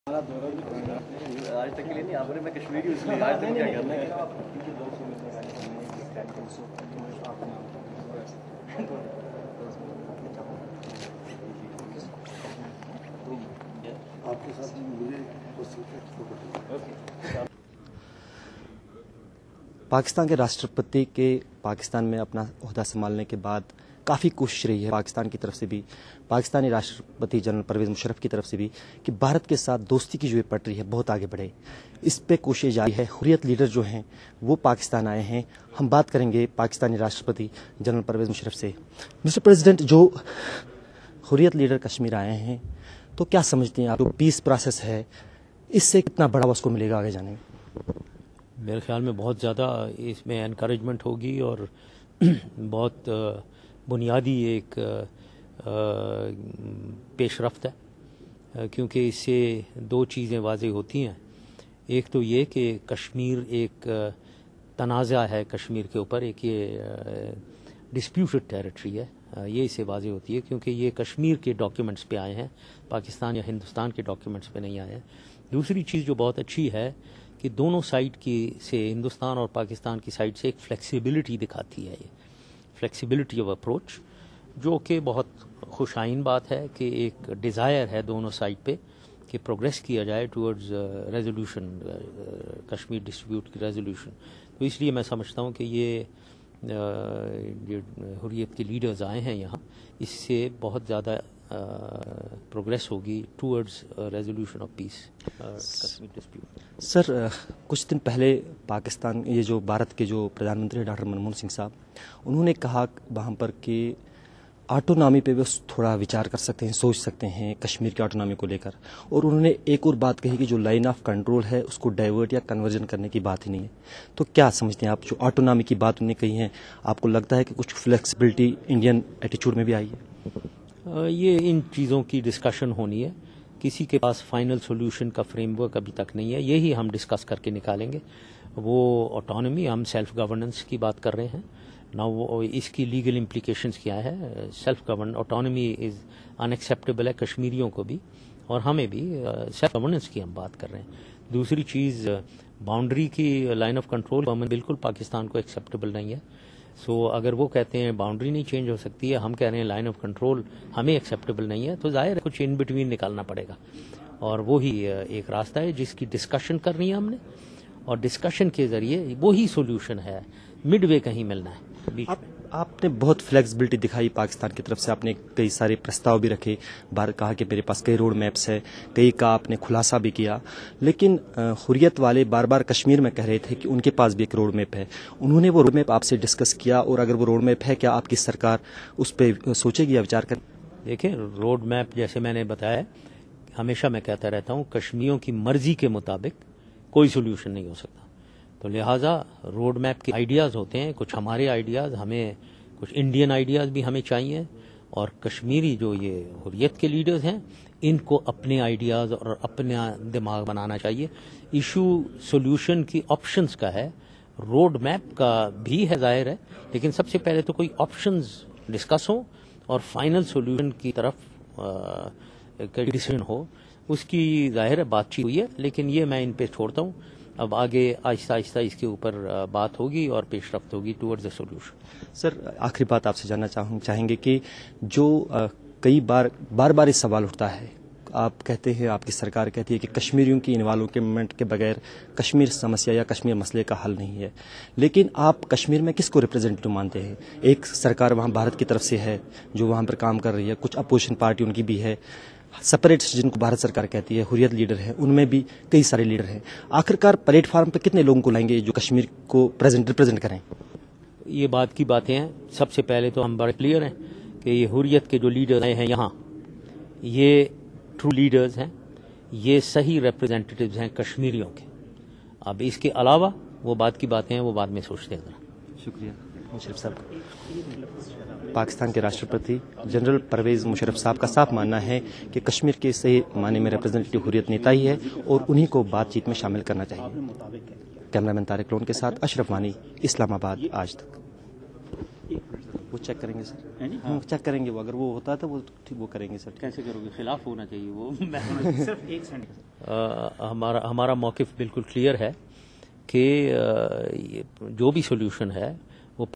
آج تک کے لیے نہیں، آپ نے میں کشمیری اس لیے آج تک کیا کرنا ہے. آپ کے ساتھ مجھے پاکستان کے راشٹرپتی کے پاکستان میں اپنا عہدہ سنبھالنے کے بعد کافی کوشش رہی ہے پاکستان کی طرف سے بھی، پاکستانی راشٹرپتی جنرل پرویز مشرف کی طرف سے بھی، کہ بھارت کے ساتھ دوستی کی جو یہ پٹری ہے بہت آگے بڑھے. اس پہ کوشش جاری ہے. حریت لیڈر جو ہیں وہ پاکستان آئے ہیں. ہم بات کریں گے پاکستانی راشٹرپتی جنرل پرویز مشرف سے. مسٹر پریزیڈنٹ، جو حریت لیڈر کشمیر آئے ہیں تو کیا سمجھتے ہیں آپ جو پیس پروسیس ہے اس سے کتنا بڑا اس کو ملے گا آگے جانے میں؟ میرے خیال میں بہت زیادہ اس میں انکریجمنٹ ہوگی اور بہت بنیادی ایک پیش رفت ہے، کیونکہ اس سے دو چیزیں واضح ہوتی ہیں. ایک تو یہ کہ کشمیر ایک تنازع ہے، کشمیر کے اوپر ایک یہ ڈسپیوٹڈ ٹیریٹری ہے، یہ اس سے واضح ہوتی ہے کیونکہ یہ کشمیر کے ڈاکیومنٹس پہ آئے ہیں، پاکستان یا ہندوستان کے ڈاکیومنٹس پہ نہیں آئے ہیں. دوسری چیز جو بہت اچھی ہے کہ دونوں سائڈ کی سے، ہندوستان اور پاکستان کی سائڈ سے ایک فلیکسیبلٹی دکھاتی ہے، یہ فلیکسیبلٹی آف اپروچ، جو کہ بہت خوش آئین بات ہے کہ ایک ڈیزائر ہے دونوں سائڈ پہ کہ پروگریس کیا جائے ٹورڈز ریزولوشن، کشمیر ڈسپیوٹ کی ریزولوشن. تو اس لیے میں سمجھتا ہوں کہ یہ حریت کے لیڈرز آئے ہیں یہاں، اس سے بہت زیادہ پروگریس ہوگی towards resolution of peace Kashmir dispute. Sir, کچھ دن پہلے پاکستان یہ جو بھارت کے جو پردھان منتری ڈاکٹر منموہن سنگھ صاحب، انہوں نے کہا وہاں پر کہ آٹونامی پہ وہ تھوڑا وچار کر سکتے ہیں، سوچ سکتے ہیں کشمیر کی آٹونامی کو لے کر. اور انہوں نے ایک اور بات کہی کہ جو لائن آف کنٹرول ہے اس کو ڈائیورٹ یا کنورژن کرنے کی بات ہی نہیں ہے. تو کیا سمجھتے ہیں آپ جو آٹونامی کی بات انہوں نے کہی ہے، آپ کو لگتا ہے کہ کچھ فلیکسیبلٹی انڈین ایٹیچیوڈ میں بھی آئی ہے؟ یہ ان چیزوں کی ڈسکشن ہونی ہے، کسی کے پاس فائنل سولوشن کا فریم ورک ابھی تک نہیں ہے، یہی ہم ڈسکس کر کے نکالیں گے. وہ آٹونومی، ہم سیلف گورننس کی بات کر رہے ہیں نا، وہ اس کی لیگل امپلیکیشنز کیا ہے. سیلف گورن آٹونومی از ان ایکسیپٹیبل ہے کشمیریوں کو بھی اور ہمیں بھی. سیلف گورننس کی ہم بات کر رہے ہیں. دوسری چیز باؤنڈری کی لائن آف کنٹرول بالکل پاکستان کو ایکسیپٹیبل نہیں ہے. سو اگر وہ کہتے ہیں باؤنڈری نہیں چینج ہو سکتی ہے، ہم کہہ رہے ہیں لائن آف کنٹرول ہمیں ایکسیپٹیبل نہیں ہے، تو ظاہر ہے کچھ ان بٹوین نکالنا پڑے گا. اور وہی ایک راستہ ہے جس کی ڈسکشن کرنی ہے ہم نے، اور ڈسکشن کے ذریعے وہی سولوشن ہے. مڈ وے کہیں ملنا ہے. آپ نے بہت فلیکسیبلٹی دکھائی پاکستان کی طرف سے، آپ نے کئی سارے پرستاؤ بھی رکھے، کہا کہ میرے پاس کئی روڈ میپس ہے، کئی کا آپ نے خلاصہ بھی کیا. لیکن حریت والے بار بار کشمیر میں کہہ رہے تھے کہ ان کے پاس بھی ایک روڈ میپ ہے. انہوں نے وہ روڈ میپ آپ سے ڈسکس کیا؟ اور اگر وہ روڈ میپ ہے، کیا آپ کی سرکار اس پہ سوچے گی یا وچار کرے؟ دیکھیں، روڈ میپ جیسے میں نے بتایا، ہمیشہ میں کہتا رہتا ہوں کشمیریوں کی مرضی کے مطابق کوئی سولوشن نہیں ہو سکتا. تو لہٰذا روڈ میپ کے آئیڈیاز ہوتے ہیں، کچھ ہمارے آئیڈیاز، ہمیں کچھ انڈین آئیڈیاز بھی ہمیں چاہیے، اور کشمیری جو یہ حریت کے لیڈرز ہیں ان کو اپنے آئیڈیاز اور اپنا دماغ بنانا چاہیے. ایشو سولوشن کی آپشنز کا ہے، روڈ میپ کا بھی ہے ظاہر ہے، لیکن سب سے پہلے تو کوئی آپشنز ڈسکس ہوں اور فائنل سولوشن کی طرف ڈیسیژن ہو. اس کی ظاہر ہے بات چیت ہوئی ہے، لیکن یہ میں ان پہ چھوڑتا ہوں. اب آگے آہستہ آہستہ اس کے اوپر بات ہوگی اور پیش رفت ہوگی ٹورڈز اے سولوشن. سر، آخری بات آپ سے جاننا چاہیں گے کہ جو کئی بار اس سوال اٹھتا ہے، آپ کہتے ہیں، آپ کی سرکار کہتی ہے کہ کشمیریوں کی انوالومنٹ کے بغیر کشمیر سمسیا یا کشمیر مسئلے کا حل نہیں ہے، لیکن آپ کشمیر میں کس کو ریپرزینٹیو مانتے ہیں؟ ایک سرکار وہاں بھارت کی طرف سے ہے جو وہاں پر کام کر رہی ہے، کچھ اپوزیشن پارٹی ان کی بھی ہے، سپریٹس جن کو بھارت سرکار کہتی ہے، حریت لیڈر ہیں، ان میں بھی کئی سارے لیڈر ہیں. آخرکار پلیٹ فارم پہ کتنے لوگوں کو لائیں گے جو کشمیر کو ریپرزینٹ کریں؟ یہ بات کی باتیں ہیں. سب سے پہلے تو ہم بڑے کلیئر ہیں کہ یہ حریت کے جو لیڈر آئے ہیں یہاں، یہ ٹرو لیڈرز ہیں، یہ صحیح ریپرزینٹیٹیوز ہیں کشمیریوں کے. اب اس کے علاوہ وہ بات کی باتیں ہیں، وہ بعد میں سوچتے ہیں. ذرا شکریہ مشرف صاحب. پاکستان کے راشٹرپتی جنرل پرویز مشرف صاحب کا صاف ماننا ہے کہ کشمیر کے صحیح معنی میں ریپرزینٹیٹیو حریت نیتا ہی ہے اور انہی کو بات چیت میں شامل کرنا چاہیے. کیمرہ مین طارق لون کے ساتھ اشرف وانی، اسلام آباد، آج تک. وہ چیک کریں گے سر. ہیں جی؟ ہم چیک کریں گے وہ اگر وہ ہوتا ہے تو وہ کریں گے سر. کیسے کرو گے؟ خلاف ہونا چاہیے وہ. صرف ایک سینٹ. ہمارا موقف بالکل کلیئر ہے کہ جو بھی سولوشن ہے